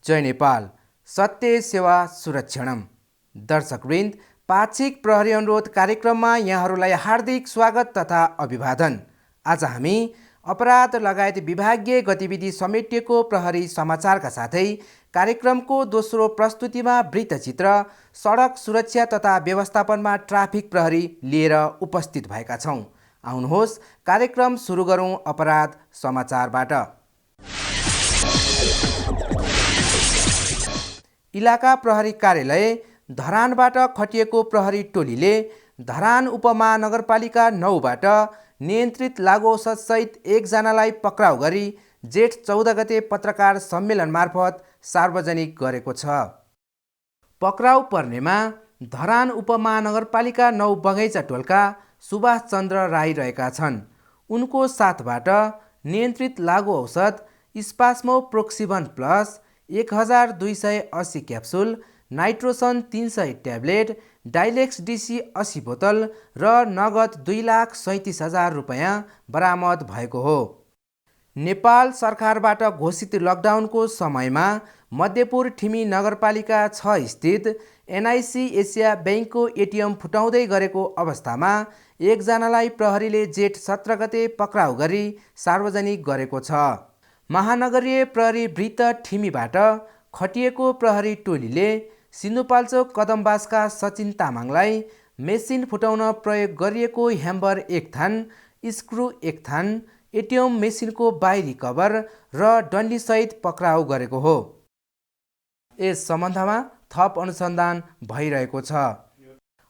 जय नेपाल, सत्य सेवा सुरक्षणम। दर्शकवृन्द, पाक्षिक प्रहरी अनुरोध कार्यक्रममा यहाँहरूलाई हार्दिक स्वागत तथा अभिवादन। आज हामी अपराध लगायत विभागीय गतिविधि समेटिएको प्रहरी समाचारका साथै कार्यक्रमको दोस्रो प्रस्तुतिमा वृत्तचित्र सडक सुरक्षा तथा व्यवस्थापनमा ट्राफिक प्रहरी लिएर उपस्थित भएका छौँ। आउनुहोस् कार्यक्रम सुरु गरौँ अपराध समाचारबाट। इलाका प्रहरी कार्यालय धरानबाट खटिएको प्रहरी टोलीले धरान उपमहानगरपालिका 9बाट नियन्त्रित लागु औषधसहित एकजनालाई पक्राउ गरी जेठ 14 गते पत्रकार सम्मेलन मार्फत सार्वजनिक गरेको छ। पक्राउ पर्नेमा धरान उपमहानगरपालिका 9 बगैँचा टोलका सुभाष चन्द्र राई रहेका छन्। उनको साथबाट नियन्त्रित लागु औषध Spasmoproxyvon plus 1280 capsule, Nitrosun 300 tablet, Dilex DC 80 बोतल र नगद 2,37,000 रुपैयाँ बरामद भएको हो। नेपाल सरकारबाट घोषित लकडाउनको समयमा मध्यपुर ठिमी नगरपालिका 6 स्थित एनआइसी एसिया ब्याङ्कको एटिएम फुटाउँदै गरेको अवस्थामा एकजनालाई प्रहरीले जेठ 17 गते पक्राउ गरी सार्वजनिक गरेको छ। महानगरीय प्रहरी वृत्त ठिमीबाट खटिएको प्रहरी टोलीले सिन्धुपाल्चोक कदमबासका सचिन तामाङलाई मेसिन फुटाउन प्रयोग गरिएको ह्याम्बर 1 थान, स्क्रु 1 थान, एटिएम मेसिनको बाहिरी कभर र डन्डीसहित पक्राउ गरेको हो। यस सम्बन्धमा थप अनुसन्धान भइरहेको छ।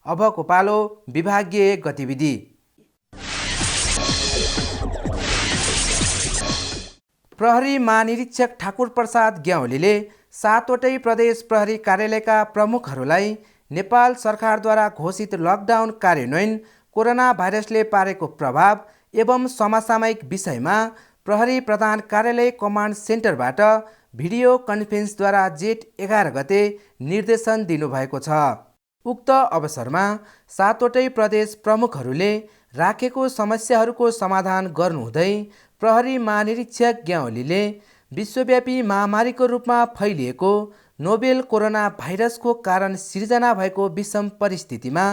अबको पालो विभागीय गतिविधि। प्रहरी महानिरीक्षक ठाकुर प्रसाद ग्याउलीले 7वटै प्रदेश प्रहरी कार्यालयका प्रमुखहरूलाई नेपाल सरकारद्वारा घोषित लकडाउन कार्यान्वयन, कोरोना भाइरसले पारेको प्रभाव एवं समसामयिक विषयमा प्रहरी प्रधान कार्यालय कमान्ड सेन्टरबाट भिडियो कन्फरेन्सद्वारा जेठ 11 गते निर्देशन दिनुभएको छ। उक्त अवसरमा 7वटै प्रदेश प्रमुखहरूले राखेको समस्याहरूको समाधान गर्नुहुँदै प्रहरी महानिरीक्षक ग्याउलीले विश्वव्यापी महामारीको रूपमा फैलिएको नोभेल कोरोना भाइरसको कारण सिर्जना भएको विषम परिस्थितिमा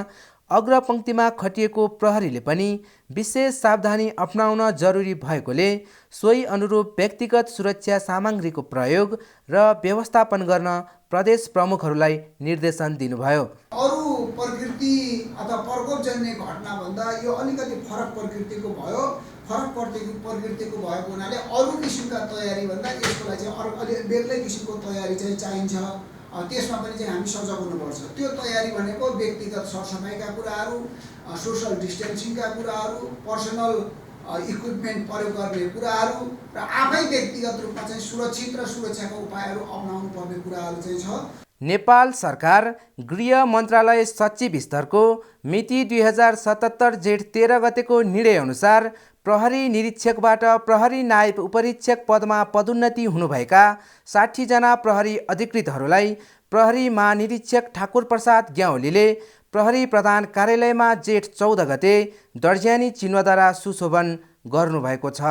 अग्रपङ्क्तिमा खटिएको प्रहरीले पनि विशेष सावधानी अपनाउन जरुरी भएकोले सोही अनुरूप व्यक्तिगत सुरक्षा सामग्रीको प्रयोग र व्यवस्थापन गर्न प्रदेश प्रमुखहरूलाई निर्देशन दिनुभयो। अरू प्रकृति अथवा प्रकोपजन्य घटनाभन्दा यो अलिकति फरक प्रकृतिको भयो। फरक प्रकृतिको भएको हुनाले अरू किसिमका तयारी भन्दा यसको लागि चाहिँ अलि बेग्लै किसिमको तयारी चाहिँ चाहिन्छ। त्यसमा पनि चाहिँ हामी सजग हुनुपर्छ। त्यो तयारी भनेको व्यक्तिगत सरसफाइका कुराहरू, सोशल डिस्टेन्सिङका कुराहरू, पर्सनल इक्विपमेन्ट प्रयोग गर्ने कुराहरू र आफै व्यक्तिगत रूपमा चाहिँ सुरक्षित र सुरक्षाका उपायहरू अपनाउनु पर्ने कुराहरू चाहिँ छ। नेपाल सरकार गृह मन्त्रालय सचिव स्तरको मिति 2077 जेठ 13 गतेको निर्णय अनुसार प्रहरी निरीक्षकबाट प्रहरी नायब उपरीक्षक पदमा पदोन्नति हुनुभएका 60 जना प्रहरी अधिकृतहरूलाई प्रहरी महानिरीक्षक ठाकुर प्रसाद ग्याउलीले प्रहरी प्रधान कार्यालयमा जेठ 14 गते दर्ज्यानी चिन्हद्वारा सुशोभन गर्नुभएको छ।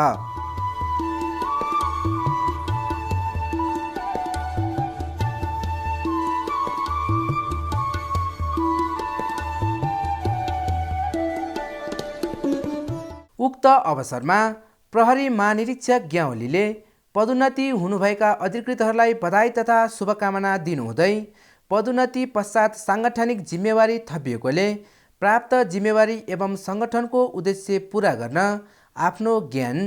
उक्त अवसरमा प्रहरी महानिरीक्षक ग्याउलीले पदोन्नति हुनुभएका अधिकृतहरूलाई बधाई तथा शुभकामना दिनुहुँदै पदोन्नति पश्चात साङ्गठनिक जिम्मेवारी थपिएकोले प्राप्त जिम्मेवारी एवं सङ्गठनको उद्देश्य पूरा गर्न आफ्नो ज्ञान,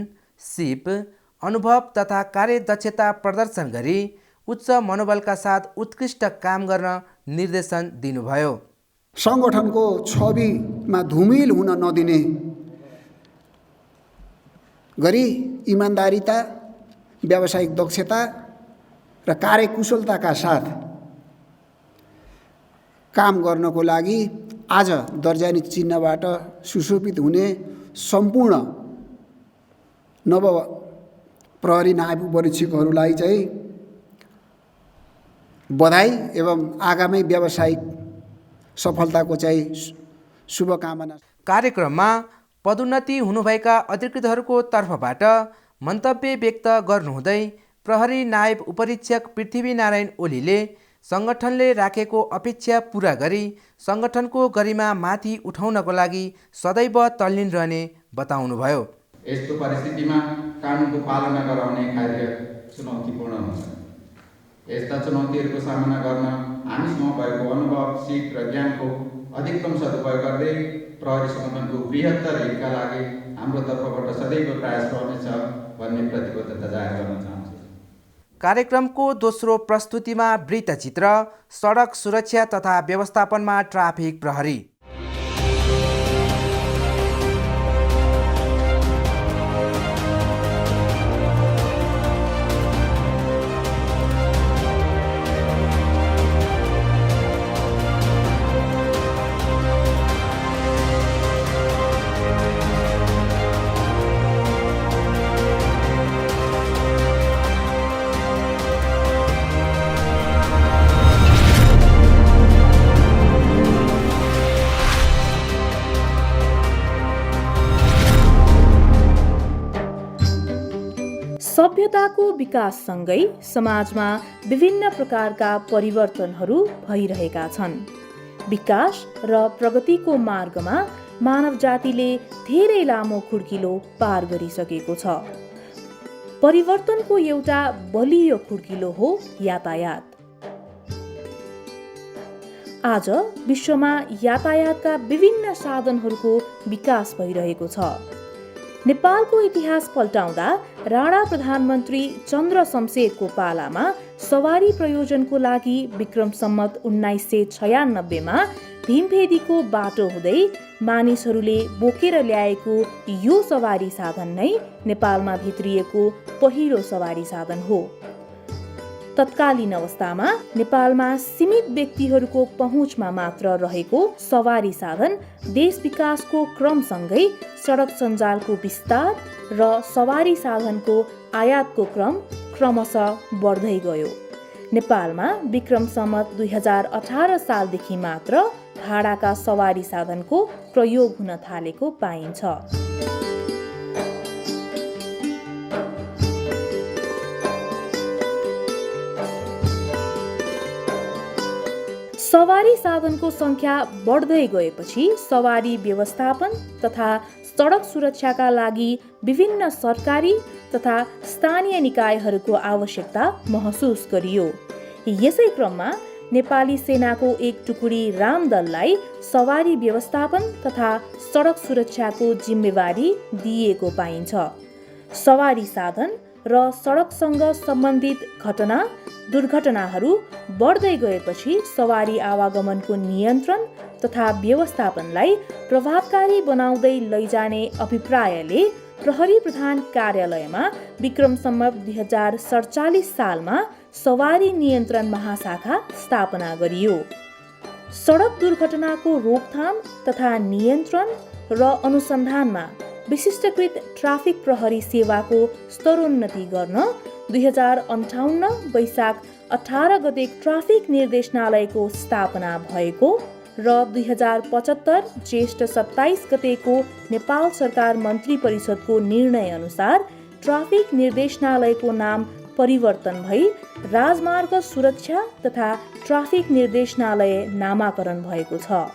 सिप, अनुभव तथा कार्यदक्षता प्रदर्शन गरी उच्च मनोबलका साथ उत्कृष्ट काम गर्न निर्देशन दिनुभयो। सङ्गठनको छविमा धुमिल हुन नदिने गरी इमान्दारिता, व्यावसायिक दक्षता र कार्यकुशलताका साथ काम गर्नको लागि आज दर्जानी चिन्हबाट सुशोभित हुने सम्पूर्ण नव प्रहरी नायब उपरीक्षकहरूलाई चाहिँ बधाई एवं आगामी व्यावसायिक सफलताको चाहिँ शुभकामना। कार्यक्रममा पदोन्नति हुनुभएका अधिकृतहरूको तर्फबाट मन्तव्य व्यक्त गर्नुहुँदै प्रहरी नायब उपरीक्षक पृथ्वीनारायण ओलीले सङ्गठनले राखेको अपेक्षा पुरा गरी सङ्गठनको गरिमा माथि उठाउनको लागि सदैव तल्लीन रहने बताउनुभयो। यस्तो परिस्थितिमा कानुनको पालना गराउने कार्य चुनौतीपूर्ण हुन्छ। यस्ता चुनौतीहरूको सामना गर्न हामीसँग भएको अनुभव, सिप र ज्ञानको अधिकतम सदुपयोग गर्दै प्रहरी सङ्गठनको बृहत्तर हितका लागि हाम्रो तर्फबाट सदैव प्रयास रहनेछ भन्ने प्रतिबद्धता जाहेर गर्न चाहन्छु। कार्यक्रमको दोस्रो प्रस्तुतिमा वृत्तचित्र सडक सुरक्षा तथा व्यवस्थापनमा ट्राफिक प्रहरी। सभ्यताको विकाससँगै समाजमा विभिन्न प्रकारका परिवर्तनहरू भइरहेका छन्। विकास र प्रगतिको मार्गमा मानव जातिले धेरै लामो खुड्किलो पार गरिसकेको छ। परिवर्तनको एउटा बलियो खुड्किलो हो यातायात। आज विश्वमा यातायातका विभिन्न साधनहरूको विकास भइरहेको छ। नेपालको इतिहास पल्टाउँदा राणा प्रधानमन्त्री चन्द्र शमशेरको पालामा सवारी प्रयोजनको लागि विक्रम सम्वत 1996 मा भीमफेदीको बाटो हुँदै मानिसहरूले बोकेर ल्याएको यो सवारी साधन नै नेपालमा भित्रिएको पहिलो सवारी साधन हो। तत्कालीन अवस्थामा नेपालमा सीमित व्यक्तिहरूको पहुँचमा मात्र रहेको सवारी साधन देश विकासको क्रमसँगै सडक सञ्जालको विस्तार र सवारी साधनको आयातको क्रम क्रमशः बढ्दै गयो। नेपालमा विक्रम सम्वत 2018 सालदेखि मात्र भाडाका सवारी साधनको प्रयोग हुन थालेको पाइन्छ। सवारी साधनको संख्या बढ्दै गएपछि सवारी व्यवस्थापन तथा सडक सुरक्षाका लागि विभिन्न सरकारी तथा स्थानीय निकायहरूको आवश्यकता महसुस गरियो। यसै क्रममा नेपाली सेनाको एक टुकुडी रामदललाई सवारी व्यवस्थापन तथा सडक सुरक्षाको जिम्मेवारी दिएको पाइन्छ। सवारी साधन र सडकसँग सम्बन्धित घटना दुर्घटनाहरू बढ्दै गएपछि सवारी आवागमनको नियन्त्रण तथा व्यवस्थापनलाई प्रभावकारी बनाउँदै लैजाने अभिप्रायले प्रहरी प्रधान कार्यालयमा विक्रम सम्वत 2047 सालमा सवारी नियन्त्रण महाशाखा स्थापना गरियो। सडक दुर्घटनाको रोकथाम तथा नियन्त्रण र अनुसन्धानमा विशिष्टकृत ट्राफिक प्रहरी सेवाको स्तरोन्नति गर्न 2058 वैशाख 18 गते ट्राफिक निर्देशनालयको स्थापना भएको र 2075 ज्येष्ठ 27 गतेको नेपाल सरकार मन्त्री परिषदको निर्णय अनुसार ट्राफिक निर्देशनालयको नाम परिवर्तन भई राजमार्ग सुरक्षा तथा ट्राफिक निर्देशनालय नामाकरण भएको छ।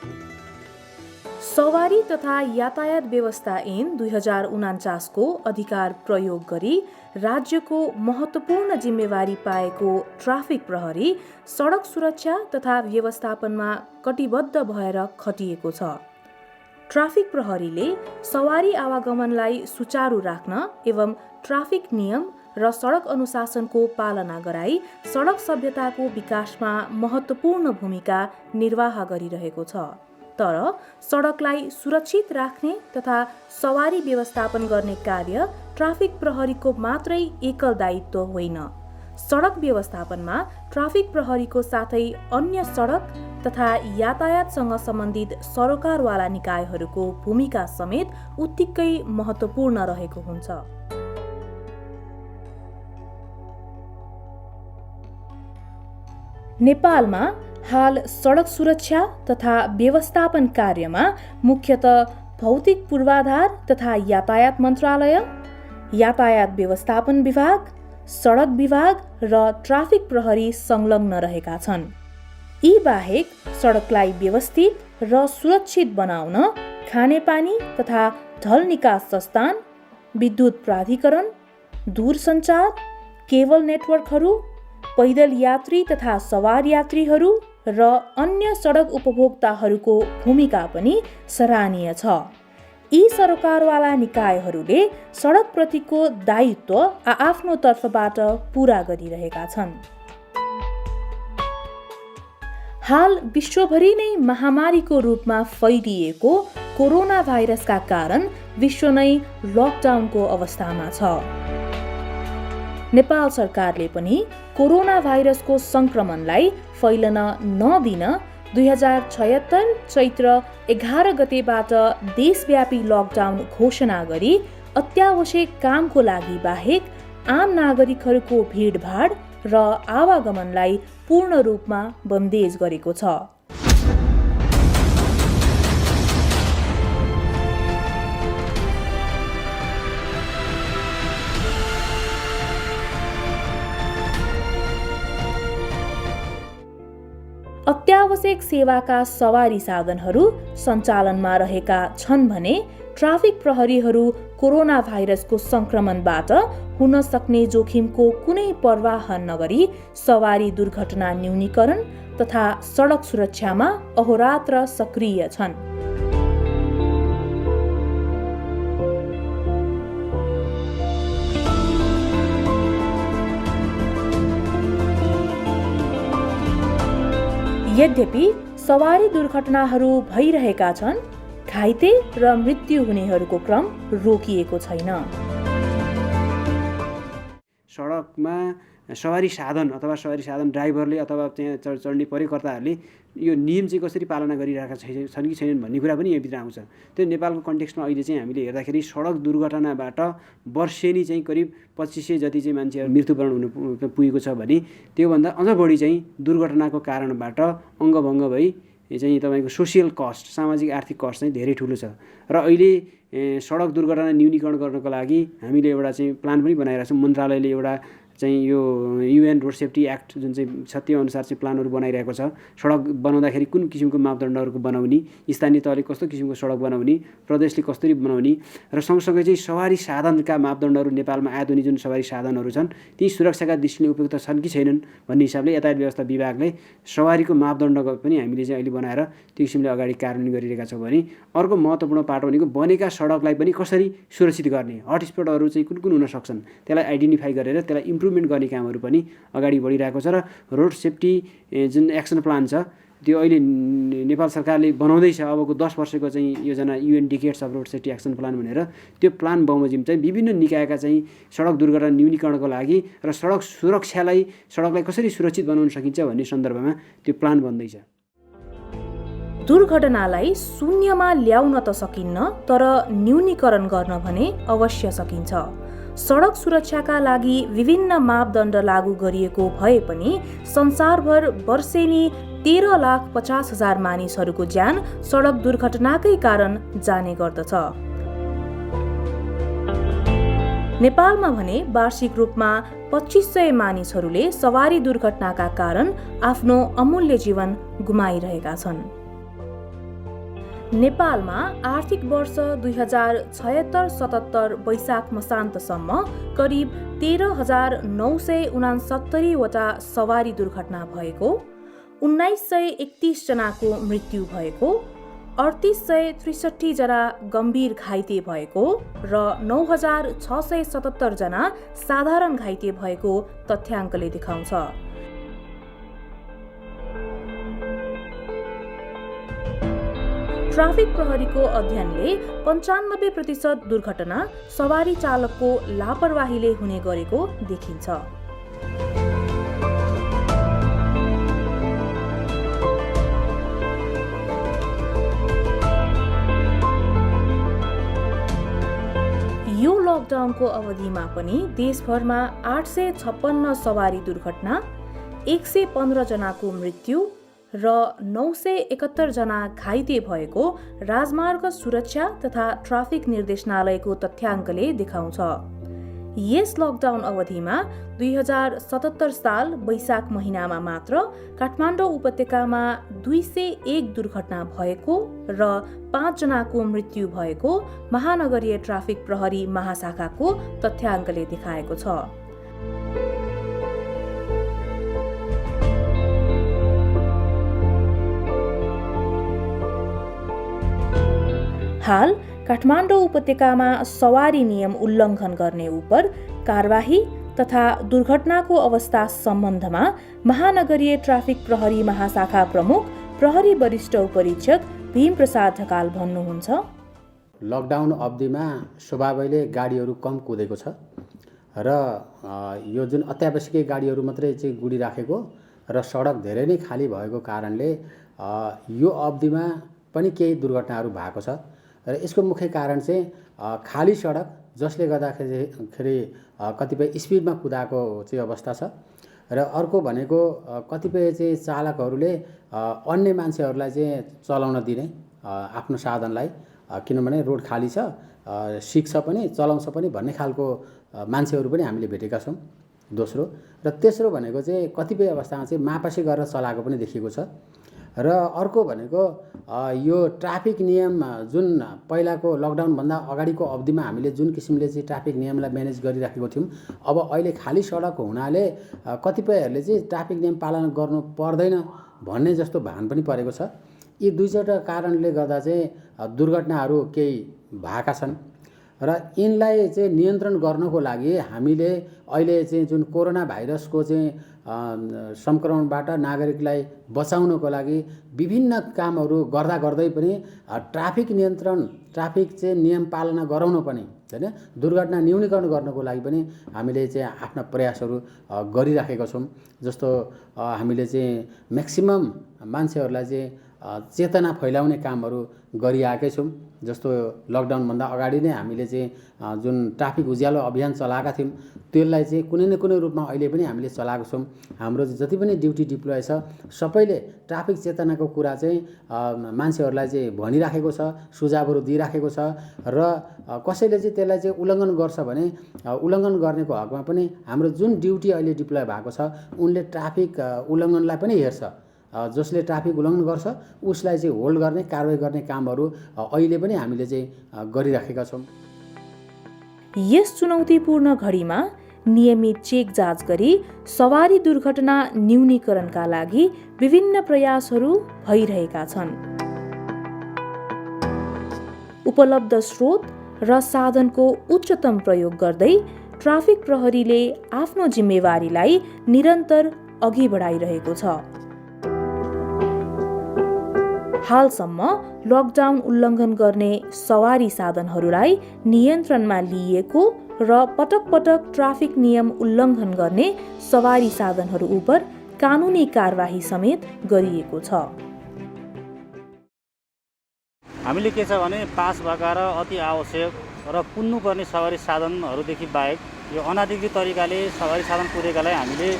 सवारी तथा यातायात व्यवस्था ऐन 2049 को अधिकार प्रयोग गरी राज्यको महत्त्वपूर्ण जिम्मेवारी पाएको ट्राफिक प्रहरी सडक सुरक्षा तथा व्यवस्थापनमा कटिबद्ध भएर खटिएको छ। ट्राफिक प्रहरीले सवारी आवागमनलाई सुचारू राख्न एवं ट्राफिक नियम र सडक अनुशासनको पालना गराई सडक सभ्यताको विकासमा महत्त्वपूर्ण भूमिका निर्वाह गरिरहेको छ। तर सडकलाई सुरक्षित राख्ने तथा सवारी व्यवस्थापन गर्ने कार्य ट्राफिक प्रहरीको मात्रै एकल दायित्व होइन। सडक व्यवस्थापनमा ट्राफिक प्रहरीको साथै अन्य सडक तथा यातायातसँग सम्बन्धित सरोकारवाला निकायहरूको भूमिका समेत उत्तिकै महत्त्वपूर्ण रहेको हुन्छ। नेपालमा हाल सडक सुरक्षा तथा व्यवस्थापन कार्यमा मुख्यतः भौतिक पूर्वाधार तथा यातायात मन्त्रालय, यातायात व्यवस्थापन विभाग, सडक विभाग र ट्राफिक प्रहरी संलग्न रहेका छन्। यी बाहेक सडकलाई व्यवस्थित र सुरक्षित बनाउन खानेपानी तथा ढल निकास संस्थान, विद्युत प्राधिकरण, दूरसञ्चार, केबल नेटवर्कहरू, पैदल यात्री तथा सवार यात्रीहरू र अन्य सडक उपभोक्ताहरूको भूमिका पनि सराहनीय छ। यी सरकारवाला निकायहरूले सडकप्रतिको दायित्व आफ्नो तर्फबाट पूरा गरिरहेका छन्। हाल विश्वभरि नै महामारीको रूपमा फैलिएको कोरोना भाइरसका कारण विश्व नै लकडाउनको अवस्थामा छ। नेपाल सरकारले पनि कोरोना भाइरसको संक्रमणलाई फैलन नदिन 2076 चैत्र 11 गतेबाट देशव्यापी लकडाउन घोषणा गरी अत्यावश्यक कामको लागि बाहेक आम नागरिकहरूको भिडभाड र आवागमनलाई पूर्ण रूपमा बन्देज गरेको छ। अत्यावश्यक सेवाका सवारी साधनहरू सञ्चालनमा रहेका छन् भने ट्राफिक प्रहरीहरू कोरोना भाइरसको संक्रमणबाट हुन सक्ने जोखिमको कुनै पर्वाह नगरी सवारी दुर्घटना न्यूनीकरण तथा सडक सुरक्षामा अहोरात्र सक्रिय छन्। यद्यपि सवारी दुर्घटनाहरू भइरहेका छन्, घाइते र मृत्यु हुनेहरूको क्रम रोकिएको छैन। सडकमा सवारी साधन अथवा सवारी साधन ड्राइभरले अथवा त्यहाँ चढ्ने प्रयोगकर्ताहरूले यो नियम चाहिँ कसरी पालना गरिरहेका छन् कि छैनन् भन्ने कुरा पनि यहाँभित्र आउँछ। त्यो नेपालको कन्टेक्स्टमा अहिले चाहिँ हामीले हेर्दाखेरि सडक दुर्घटनाबाट वर्षेनी चाहिँ करिब 2500 जति चाहिँ मान्छेहरू मृत्युवरण हुन पुगेको छ भने त्योभन्दा अझ बढी चाहिँ दुर्घटनाको कारणबाट अङ्गभङ्ग भई चाहिँ तपाईँको सोसियल कस्ट, सामाजिक आर्थिक कस्ट चाहिँ धेरै ठुलो छ। र अहिले सडक दुर्घटना न्यूनीकरण गर्नको लागि हामीले एउटा चाहिँ प्लान पनि बनाइरहेको छौँ। मन्त्रालयले एउटा चाहिँ यो UN रोड सेफ्टी एक्ट जुन चाहिँ छ त्यो अनुसार चाहिँ प्लानहरू बनाइरहेको छ। सडक बनाउँदाखेरि कुन किसिमको मापदण्डहरूको बनाउने, स्थानीय तहले कस्तो किसिमको सडक बनाउने, प्रदेशले कसरी बनाउने र सँगसँगै चाहिँ सवारी साधनका मापदण्डहरू नेपालमा आयात हुने जुन सवारी साधनहरू छन् ती सुरक्षाका दृष्टिले उपयुक्त छन् कि छैनन् भन्ने हिसाबले यातायात व्यवस्था विभागले सवारीको मापदण्ड पनि हामीले चाहिँ अहिले बनाएर त्यो किसिमले अगाडि कार्यान्वयन गरिरहेका छौँ भने अर्को महत्त्वपूर्ण पाटो भनेको बनेका सडकलाई पनि कसरी सुरक्षित गर्ने, हटस्पटहरू चाहिँ कुन कुन हुन सक्छन् त्यसलाई आइडेन्टिफाई गरेर त्यसलाई इम्प्रुभमेन्ट गर्ने कामहरू पनि अगाडि बढिरहेको छ। र रोड सेफ्टी जुन एक्सन प्लान छ त्यो अहिले नेपाल सरकारले बनाउँदैछ। अबको 10 वर्षको चाहिँ योजना UN decades off road safety action plan भनेर त्यो प्लान बमोजिम चाहिँ विभिन्न निकायका चाहिँ सडक दुर्घटना न्यूनीकरणको लागि र सडक सुरक्षालाई, सडकलाई कसरी सुरक्षित बनाउन सकिन्छ भन्ने सन्दर्भमा त्यो प्लान बन्दैछ। दुर्घटनालाई शून्यमा ल्याउन त सकिन्न, तर न्यूनीकरण गर्न भने अवश्य सकिन्छ। सडक सुरक्षाका लागि विभिन्न मापदण्ड लागू गरिएको भए पनि संसारभर वर्षेनी 13,50,000 मानिसहरूको ज्यान सडक दुर्घटनाकै कारण जाने गर्दछ। नेपालमा भने वार्षिक रूपमा 2500 मानिसहरूले सवारी दुर्घटनाका कारण आफ्नो अमूल्य जीवन गुमाइरहेका छन्। नेपालमा आर्थिक वर्ष 2076-77 वैशाख मसान्तसम्म करिब 13,969 वटा सवारी दुर्घटना भएको, 1931 जनाको मृत्यु भएको, 3863 जना गम्भीर घाइते भएको र 9677 जना साधारण घाइते भएको तथ्याङ्कले देखाउँछ। ट्राफिक प्रहरीको अध्ययनले 95% दुर्घटना सवारी चालकको लापरवाहीले हुने गरेको देखिन्छ। यो लकडाउनको अवधिमा पनि देशभरमा 856 सवारी दुर्घटना, 115 जनाको मृत्यु र 971 जना घाइते भएको राजमार्ग सुरक्षा तथा ट्राफिक निर्देशनालयको तथ्याङ्कले देखाउँछ। यस लकडाउन अवधिमा 2077 साल वैशाख महिनामा मात्र काठमाडौँ उपत्यकामा 201 दुर्घटना भएको र 5 जनाको मृत्यु भएको महानगरीय ट्राफिक प्रहरी महाशाखाको तथ्याङ्कले देखाएको छ। हाल काठमाडौँ उपत्यकामा सवारी नियम उल्लङ्घन गर्ने उपर कारबाही तथा दुर्घटनाको अवस्था सम्बन्धमा महानगरीय ट्राफिक प्रहरी महाशाखा प्रमुख प्रहरी वरिष्ठ उपरीक्षक भीमप्रसाद ढकाल भन्नुहुन्छ। लकडाउन अवधिमा स्वभावैले गाडीहरू कम कुदेको छ र यो जुन अत्यावश्यकीय गाडीहरू मात्रै चाहिँ गुडिराखेको र सडक धेरै नै खाली भएको कारणले यो अवधिमा पनि केही दुर्घटनाहरू भएको छ र यसको मुख्य कारण चाहिँ खाली सडक जसले गर्दाखेरि कतिपय स्पिडमा कुदाएको चाहिँ अवस्था छ र अर्को भनेको कतिपय चाहिँ चालकहरूले अन्य मान्छेहरूलाई चाहिँ चलाउन दिने आफ्नो साधनलाई, किनभने रोड खाली छ, सिक्छ पनि चलाउँछ पनि भन्ने खालको मान्छेहरू पनि हामीले भेटेका छौँ। दोस्रो र तेस्रो भनेको चाहिँ कतिपय अवस्थामा चाहिँ मापासी गरेर चलाएको पनि देखिएको छ र अर्को भनेको यो ट्राफिक नियम जुन पहिलाको लकडाउनभन्दा अगाडिको अवधिमा हामीले जुन किसिमले चाहिँ ट्राफिक नियमलाई म्यानेज गरिराखेको थियौँ, अब अहिले खाली सडक हुनाले कतिपयहरूले चाहिँ ट्राफिक नियम पालन गर्नु पर्दैन भन्ने जस्तो भान पनि परेको छ। यी दुईवटा कारणले गर्दा चाहिँ दुर्घटनाहरू केही भएका छन् र यिनलाई चाहिँ नियन्त्रण गर्नको लागि हामीले अहिले चाहिँ जुन कोरोना भाइरसको चाहिँ संक्रमणबाट नागरिकलाई बचाउनको लागि विभिन्न कामहरू गर्दा गर्दै पनि ट्राफिक नियन्त्रण, ट्राफिक चाहिँ नियम पालना गराउनु पनि, हैन, दुर्घटना न्यूनीकरण गर्नको लागि पनि हामीले चाहिँ आफ्ना प्रयासहरू गरिराखेका छौँ। जस्तो हामीले चाहिँ म्याक्सिमम मान्छेहरूलाई चाहिँ चेतना फैलाउने कामहरू गरिआएकै छौँ। जस्तो लकडाउनभन्दा अगाडि नै हामीले चाहिँ जुन ट्राफिक उज्यालो अभियान चलाएका थियौँ त्यसलाई चाहिँ कुनै न कुनै रूपमा अहिले पनि हामीले चलाएको छौँ। हाम्रो जति पनि ड्युटी डिप्लोय छ सबैले ट्राफिक चेतनाको कुरा चाहिँ मान्छेहरूलाई चाहिँ भनिराखेको छ, सुझावहरू दिइराखेको छ र कसैले चाहिँ त्यसलाई चाहिँ उल्लङ्घन गर्छ भने उल्लङ्घन गर्नेको हकमा पनि हाम्रो जुन ड्युटी अहिले डिप्लोय भएको छ उनले ट्राफिक उल्लङ्घनलाई पनि हेर्छ। जसले ट्राफिक उल्लङ्घन गर्छ उसलाई चाहिँ होल्ड गर्ने, कारवाही गर्ने कामहरू अहिले पनि हामीले चाहिँ गरिराखेका छौँ। यस चुनौतीपूर्ण घडीमा नियमित चेक जाँच गरी सवारी दुर्घटना न्यूनीकरणका लागि विभिन्न प्रयासहरू भइरहेका छन्। उपलब्ध स्रोत र साधनको उच्चतम प्रयोग गर्दै ट्राफिक प्रहरीले आफ्नो जिम्मेवारीलाई निरन्तर अघि बढाइरहेको छ। हालसम्म लकडाउन उल्लङ्घन गर्ने सवारी साधनहरूलाई नियन्त्रणमा लिइएको र पटक पटक ट्राफिक नियम उल्लङ्घन गर्ने सवारी साधनहरू उप कानुनी कारबाही समेत गरिएको छ। हामीले के छ भने पास भएका र अति आवश्यक र कुद्नुपर्ने सवारी साधनहरूदेखि बाहेक यो अनाधिकृत तरिकाले सवारी साधन कुदेकालाई हामीले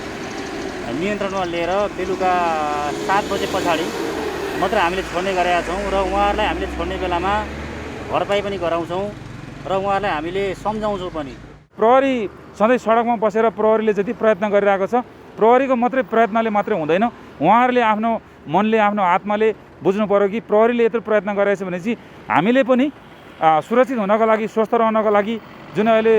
नियन्त्रणमा लिएर बेलुका 7 बजे पछाडि मात्र हामीले छोड्ने गरेका छौँ र उहाँहरूलाई हामीले छोड्ने बेलामा भरपाई पनि गराउँछौँ र उहाँहरूलाई हामीले सम्झाउँछौँ पनि। प्रहरी सधैँ सडकमा बसेर प्रहरीले जति प्रयत्न गरिरहेको छ, प्रहरीको मात्रै प्रयत्नले मात्रै हुँदैन, उहाँहरूले आफ्नो मनले, आफ्नो आत्माले बुझ्नु पर्यो कि प्रहरीले यत्रो प्रयत्न गरेछ भनेपछि हामीले पनि सुरक्षित हुनको लागि, स्वस्थ रहनको लागि, जुन अहिले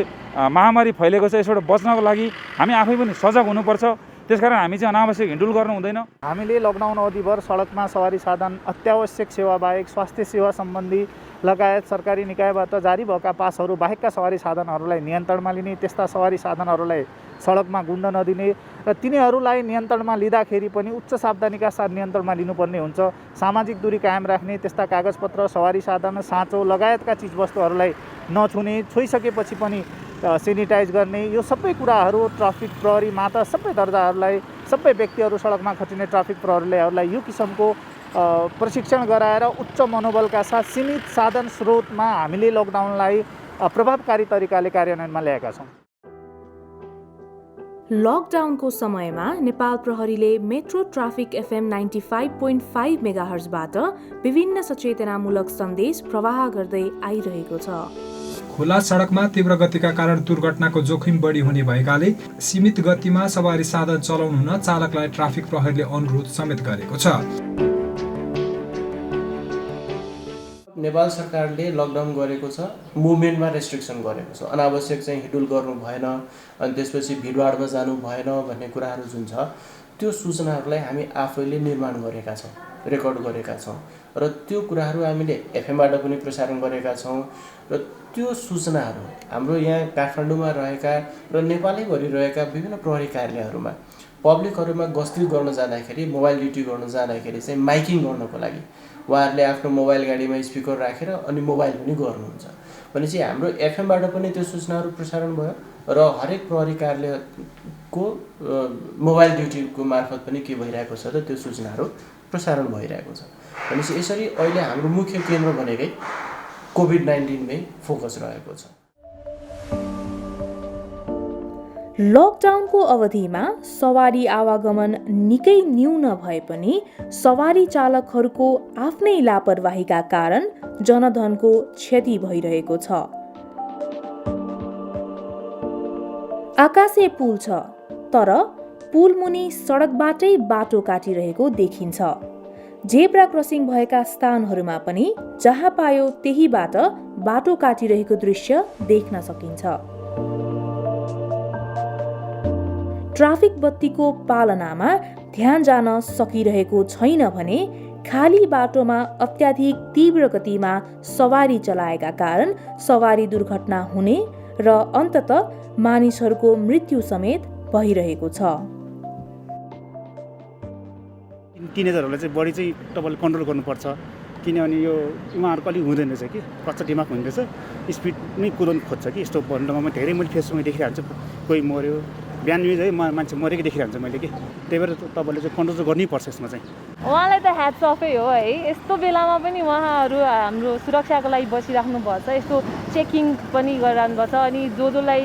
महामारी फैलेको छ यसबाट बच्नको लागि हामी आफै पनि सजग हुनुपर्छ। त्यसकारण हामी चाहिँ अनावश्यक हिँडुल गर्नु हुँदैन। हामीले लकडाउन अवधिभर सडकमा सवारी साधन, अत्यावश्यक सेवा बाहेक स्वास्थ्य सेवा सम्बन्धी लगायत सरकारी निकायबाट जारी भएका पासहरू बाहेकका सवारी साधनहरूलाई नियन्त्रणमा लिने, त्यस्ता सवारी साधनहरूलाई सडकमा गुड्न नदिने र तिनीहरूलाई नियन्त्रणमा लिँदाखेरि पनि उच्च सावधानीका साथ नियन्त्रणमा लिनुपर्ने हुन्छ। सामाजिक दूरी कायम राख्ने, त्यस्ता कागजपत्र, सवारी साधन, साँचो लगायतका चिजवस्तुहरूलाई नछुने, छोइसकेपछि पनि सेनिटाइज गर्ने, यो सबै कुराहरू ट्राफिक प्रहरी मात्र सबै दर्जाहरूलाई, सबै व्यक्तिहरू सडकमा खटिने ट्राफिक प्रहरीलाई यो किसिमको प्रशिक्षण गराएर उच्च मनोबलका साथ सीमित साधन स्रोतमा हामीले लकडाउनलाई प्रभावकारी तरिकाले कार्यान्वयनमा ल्याएका छौँ। लकडाउनको समयमा नेपाल प्रहरीले मेट्रो ट्राफिक FM 95.5 मेगाहर्जबाट विभिन्न सचेतनामूलक सन्देश प्रवाह गर्दै आइरहेको छ। खुला सडकमा तीव्र गतिका कारण दुर्घटनाको जोखिम बढी हुने भएकाले सीमित गतिमा सवारी साधन चलाउनु हुन चालकलाई ट्राफिक प्रहरीले अनुरोध समेत गरेको छ। नेपाल सरकारले लकडाउन गरेको छ, मुभमेन्टमा रेस्ट्रिक्सन गरेको छ, अनावश्यक चाहिँ हिडुल गर्नु भएन, अनि त्यसपछि भिडभाडमा जानु भएन भन्ने कुराहरू जुन छ त्यो सूचनाहरूलाई हामी आफैले निर्माण गरेका छौँ, रेकर्ड गरेका छौँ र त्यो कुराहरू हामीले एफएमबाट पनि प्रसारण गरेका छौँ र त्यो सूचनाहरू हाम्रो यहाँ काठमाडौँमा रहेका र नेपालैभरि रहेका विभिन्न प्रहरी कार्यालयहरूमा पब्लिकहरूमा गस्ती गर्न जाँदाखेरि, मोबाइल ड्युटी गर्न जाँदाखेरि चाहिँ माइकिङ गर्नको लागि उहाँहरूले आफ्नो मोबाइल गाडीमा स्पिकर राखेर अनि मोबाइल पनि गर्नुहुन्छ भनेपछि हाम्रो एफएमबाट पनि त्यो सूचनाहरू प्रसारण भयो र हरेक प्रहरी कार्यालयको मोबाइल ड्युटीको मार्फत पनि के भइरहेको छ त त्यो सूचनाहरू प्रसारण भइरहेको छ। भनेपछि यसरी अहिले हाम्रो मुख्य केन्द्र भनेकै कोभिड-19 मै फोकस रहेको छ। लकडाउनको अवधिमा सवारी आवागमन निकै न्यून भए पनि सवारी चालकहरूको आफ्नै लापरवाहीका कारण जनधनको क्षति भइरहेको छ। आकाशे पुल छ, तर पुल मुनि सडकबाटै बाटो काटिरहेको देखिन्छ। जेब्रा क्रसिङ भएका स्थानहरूमा पनि जहाँ पायो त्यहीबाट बाटो काटिरहेको दृश्य देख्न सकिन्छ। ट्राफिक बत्तीको पालनामा ध्यान जान सकिरहेको छैन भने खाली बाटोमा अत्याधिक तीव्र गतिमा सवारी चलाएका कारण सवारी दुर्घटना हुने र अन्ततः मानिसहरूको मृत्यु समेत भइरहेको छ। टिनेजरहरूलाई चाहिँ बढी चाहिँ तपाईँले कन्ट्रोल गर्नुपर्छ, किनभने यो उहाँहरूको अलिक हुँदैन रहेछ कि कच्चा दिमाग हुँदैछ, स्पिड नै कुदाउनु खोज्छ कि यस्तो भन्दामा धेरै मैले फेसबुकमा देखिरहन्छु, कोही मऱ्यो, बिहान न्युज है मान्छे मरेको देखिरहन्छ मैले कि, त्यही भएर तपाईँले चाहिँ कन्ट्रोल चाहिँ गर्नैपर्छ यसमा चाहिँ। उहाँलाई त ह्याट्स अफै हो है, यस्तो बेलामा पनि उहाँहरू हाम्रो सुरक्षाको लागि बसिराख्नुपर्छ, यस्तो चेकिङ पनि गरिरहनुपर्छ अनि जसलाई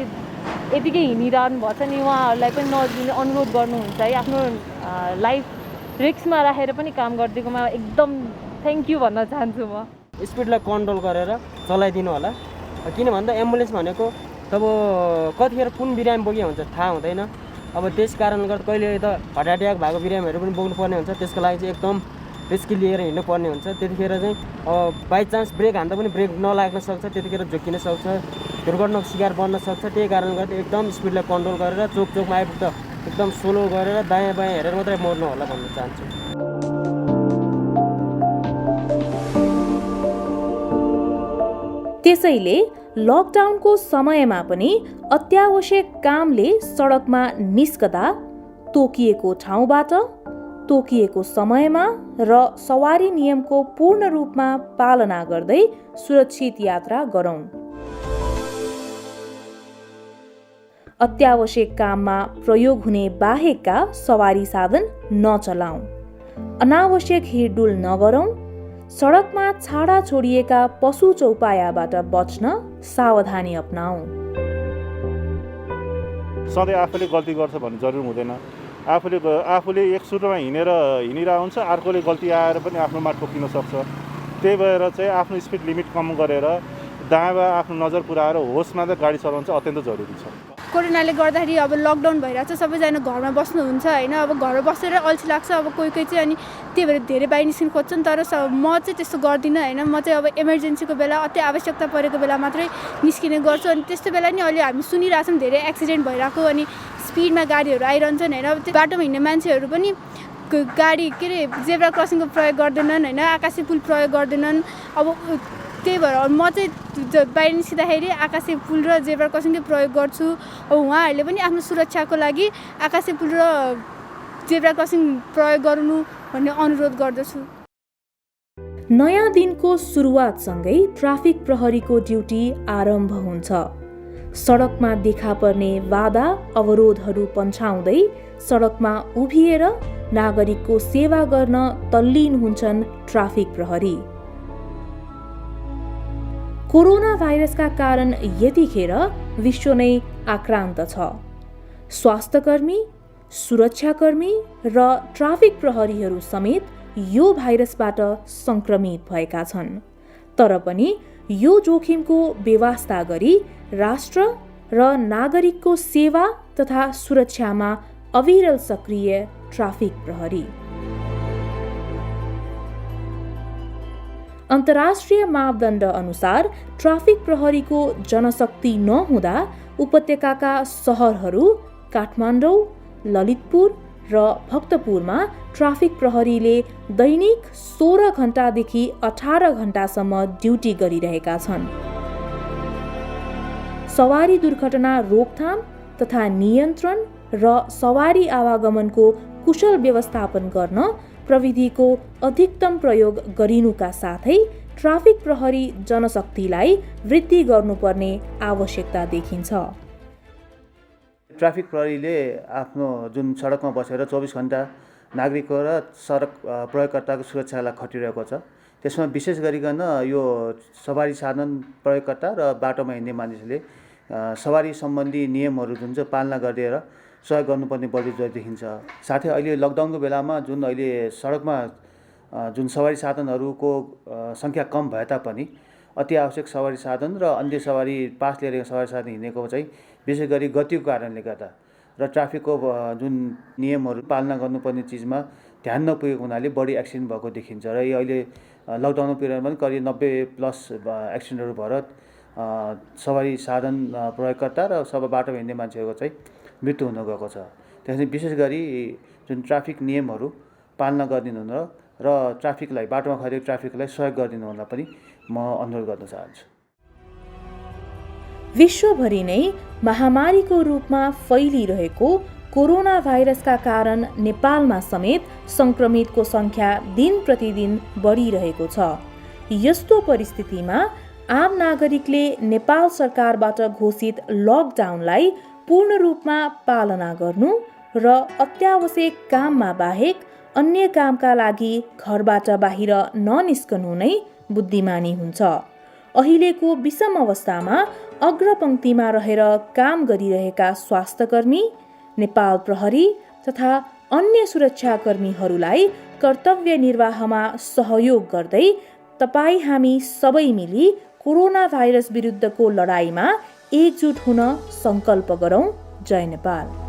यतिकै हिँडिरहनु भएको छ नि उहाँहरूलाई पनि नजिक अनुरोध गर्नुहुन्छ है, आफ्नो लाइफ रिस्कमा राखेर पनि काम गरिदिएकोमा एकदम थ्याङ्क यू भन्न चाहन्छु म। स्पिडलाई कन्ट्रोल गरेर चलाइदिनु होला, किन भन्दा एम्बुलेन्स भनेको तब कतिखेर कुन बिरामी बोकिया हुन्छ थाहा हुँदैन। अब त्यस कारणले गर्दा कहिले त हार्ट एट्याक भएको बिरामीहरू पनि बोक्नुपर्ने हुन्छ, त्यसको लागि चाहिँ एकदम रिस्क लिएर हिँड्नुपर्ने हुन्छ। त्यतिखेर चाहिँ बाइचान्स ब्रेक हान्दा पनि ब्रेक नलाग्न सक्छ, त्यतिखेर झुक्किन सक्छ, दुर्घटनाको शिकार बन्न सक्छ। त्यही कारणले गर्दा एकदम स्पिडलाई कन्ट्रोल गरेर चोकमा आइपुग्दा एकदम स्लो गरेर दायाँ बायाँ हेरेर मात्रै मोड्नु होला भन्न चाहन्छु। त्यसैले लकडाउनको समयमा पनि अत्यावश्यक कामले सडकमा निस्कदा तोकिएको ठाउँबाट तोकिएको समयमा र सवारी नियमको पूर्ण रूपमा पालना गर्दै सुरक्षित यात्रा गरौँ। अत्यावश्यक काममा प्रयोग हुने बाहेकका सवारी साधन नचलाऊ, अनावश्यक हिँडडुल नगरौँ, सडकमा छाडा छोडिएका पशु चौपायाबाट बच्न सावधानी अपनाऊ। सधैँ आफूले गल्ती गर्छ भन्ने जरुर हुँदैन। आफूले एक सुरमा हिँडिरहेको हुन्छ, अर्कोले गल्ती आएर पनि आफ्नोमा ठोकिन सक्छ। त्यही भएर चाहिँ आफ्नो स्पिड लिमिट कम गरेर दायाँमा आफ्नो नजर पुऱ्याएर होसमा चाहिँ गाडी चलाउनु चाहिँ अत्यन्त जरुरी छ। कोरोनाले गर्दाखेरि अब लकडाउन भइरहेको छ, सबैजना घरमा बस्नुहुन्छ होइन, अब घरमा बसेर अल्छी लाग्छ, अब कोही चाहिँ अनि त्यही भएर धेरै बाहिर निस्किन खोज्छन्। तर म चाहिँ त्यस्तो गर्दिनँ होइन, म चाहिँ अब इमर्जेन्सीको बेला अति आवश्यकता परेको बेला मात्रै निस्किने गर्छु। अनि त्यस्तो बेला नि अहिले हामी सुनिरहेछौँ धेरै एक्सिडेन्ट भइरहेको, अनि स्पिडमा गाडीहरू आइरहन्छन् होइन, अब बाटोमा हिँड्ने मान्छेहरू पनि गाडी के अरे जेब्रा क्रसिङको प्रयोग गर्दैनन् होइन, आकाशे पुल प्रयोग गर्दैनन्। अब त्यही भएर म चाहिँ बाहिर निस्किँदाखेरि आकाशे पुल र जेब्रा क्रसिङकै प्रयोग गर्छु। अब उहाँहरूले पनि आफ्नो सुरक्षाको लागि आकाशे पुल र जेब्रा क्रसिङ प्रयोग गर्नु भन्ने अनुरोध गर्दछु। नयाँ दिनको सुरुवातसँगै ट्राफिक प्रहरीको ड्युटी आरम्भ हुन्छ। सडकमा देखा पर्ने बाधा अवरोधहरू पन्छाउँदै सडकमा उभिएर नागरिकको सेवा गर्न तल्लीन हुन्छन् ट्राफिक प्रहरी। कोरोना भाइरसका कारण यतिखेर विश्व नै आक्रान्त छ। स्वास्थ्यकर्मी, सुरक्षाकर्मी र ट्राफिक प्रहरीहरू समेत यो भाइरसबाट संक्रमित भएका छन्। तर पनि यो जोखिमको बेवास्ता गरी राष्ट्र र नागरिकको सेवा तथा सुरक्षामा अविरल सक्रिय ट्राफिक प्रहरी। अन्तर्राष्ट्रिय मापदण्ड अनुसार ट्राफिक प्रहरीको जनशक्ति नहुँदा उपत्यकाका सहरहरू काठमाडौँ, ललितपुर र भक्तपुरमा ट्राफिक प्रहरीले दैनिक 16 घण्टादेखि 18 घण्टासम्म ड्युटी गरिरहेका छन्। सवारी दुर्घटना रोकथाम तथा नियन्त्रण र सवारी आवागमनको कुशल व्यवस्थापन गर्न प्रविधिको अधिकतम प्रयोग गरिनुका साथै ट्राफिक प्रहरी जनशक्तिलाई वृद्धि गर्नुपर्ने आवश्यकता देखिन्छ। ट्राफिक प्रहरीले आफ्नो जुन सडकमा बसेर 24 घण्टा नागरिकको र सडक प्रयोगकर्ताको सुरक्षालाई खटिरहेको छ, त्यसमा विशेष गरिकन यो सवारी साधन प्रयोगकर्ता र बाटोमा हिँड्ने मानिसले सवारी सम्बन्धी नियमहरू जुन चाहिँ पालना गरिदिएर सहयोग गर्नुपर्ने बढी जोड देखिन्छ। साथै अहिले लकडाउनको बेलामा जुन अहिले सडकमा जुन सवारी साधनहरूको सङ्ख्या कम भए तापनि अति आवश्यक सवारी साधन र अन्य सवारी पास लिएर सवारी साधन हिँडेको चाहिँ विशेष गरी गतिको कारणले गर्दा र ट्राफिकको जुन नियमहरू पालना गर्नुपर्ने चिजमा ध्यान नपुगेको हुनाले बढी एक्सिडेन्ट भएको देखिन्छ। र यो अहिले लकडाउनको पिरियडमा पनि करिब 90+ एक्सिडेन्टहरू भएर सवारी साधन प्रयोगकर्ता र सब बाटोमा हिँड्ने मान्छेहरूको चाहिँ मृत्यु हुन गएको छ। त्यसैले विशेष गरी जुन ट्राफिक नियमहरू पालना गरिदिनु र ट्राफिकलाई बाटोमा खरेको ट्राफिकलाई सहयोग गरिदिनु हुन पनि म अनुरोध गर्न चाहन्छु। विश्वभरि नै महामारीको रूपमा फैलिरहेको कोरोना भाइरसका कारण नेपालमा समेत संक्रमितको संख्या दिन प्रतिदिन बढिरहेको छ। यस्तो परिस्थितिमा आम नागरिकले नेपाल सरकारबाट घोषित लकडाउनलाई पूर्ण रूपमा पालना गर्नु र अत्यावश्यक काममा बाहेक अन्य कामका लागि घरबाट बाहिर ननिस्कनु नै बुद्धिमानी हुन्छ। अहिलेको विषम अवस्थामा अग्रपङ्क्तिमा रहेर काम गरिरहेका स्वास्थ्यकर्मी, नेपाल प्रहरी तथा अन्य सुरक्षाकर्मीहरूलाई कर्तव्य निर्वाहमा सहयोग गर्दै तपाईँ हामी सबै मिली कोरोना भाइरस विरुद्धको लडाईँमा एकजुट हुन सङ्कल्प गरौँ। जय नेपाल।